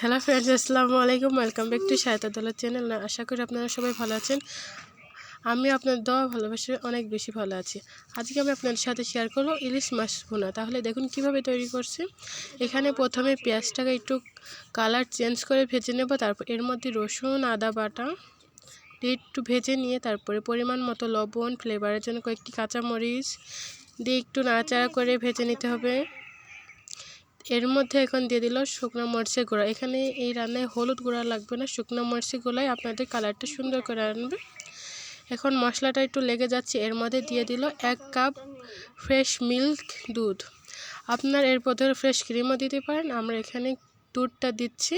Hello friends, আসসালামু আলাইকুম। Welcome back to Shaytadullah channel. আশা করি আপনারা সবাই ভালো আছেন। আমি আপনার দোয়া ভালোবাসে অনেক বেশি ভালো আছি। আজকে আমি আপনাদের সাথে শেয়ার করবো ইলিশ মাছ ভুনা। তাহলে দেখুন কিভাবে তৈরি করছি। এখানে প্রথমে পেঁয়াজটাকে একটু কালার চেঞ্জ করে ভেজে নেব। তারপর এর মধ্যে রসুন আদা বাটা দিয়ে একটু ভেজে নিয়ে তারপরে পরিমাণ মতো লবণ, ফ্লেভারের জন্য কয়েকটি কাঁচামরিচ দিয়ে একটু নাড়াচাড়া করে ভেজে নিতে হবে। এর মধ্যে এখন দিয়ে দিল শুকনো মরিচের গুঁড়া। এখানে এই রান্নায় হলুদ গুঁড়া লাগবে না, শুকনো মরিচের গুঁড়াই আপনাদের কালারটা সুন্দর করে আনবে। এখন মশলাটা একটু লেগে যাচ্ছে, এর মধ্যে দিয়ে দিল 1 কাপ ফ্রেশ মিল্ক দুধ। আপনার এর বদলে ফ্রেশ ক্রিমও দিতে পারেন। আমরা এখানে দুধটা দিচ্ছি।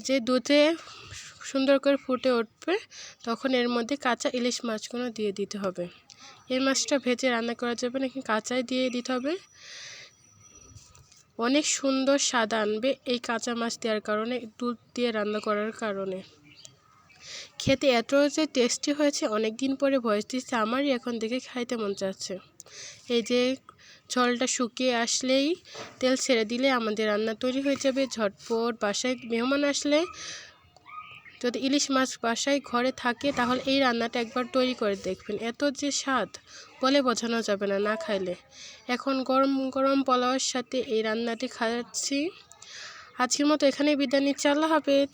যে দুধে সুন্দর করে ফুটে উঠবে তখন এর মধ্যে কাঁচা ইলিশ মাছগুলো দিয়ে দিতে হবে। এই মাছটা ভেজে রান্না করা যাবে না, এখানে কাঁচাই দিয়ে দিতে হবে। অনেক সুন্দর স্বাদ আনবে এই কাঁচা মাছ দেওয়ার কারণে, দুধ দিয়ে রান্না করার কারণে। খেতে এত যে টেস্টি হয়েছে, অনেক দিন পরে ভয়েস দিচ্ছে, আমারই এখন দেখে খাইতে মন চাচ্ছে। এই যে ঝোলটা শুকিয়ে আসলেই তেল ছেড়ে দিলে আমাদের রান্না তৈরি হয়ে যাবে ঝটপট। বাসায় মেহমান আসলে যদি ইলিশ মাছ বাসায় ঘরে থাকে তাহলে এই রান্নাটা একবার তৈরি করে দেখবেন। এত যে স্বাদ বলে বোঝানো যাবে না, না খাইলে। এখন গরম গরম পোলাওয়ের সাথে এই রান্নাটি খাচ্ছি। আজকের মতো এখানেই বিদায় নিচ্ছি। আল্লাহ হাফেজ।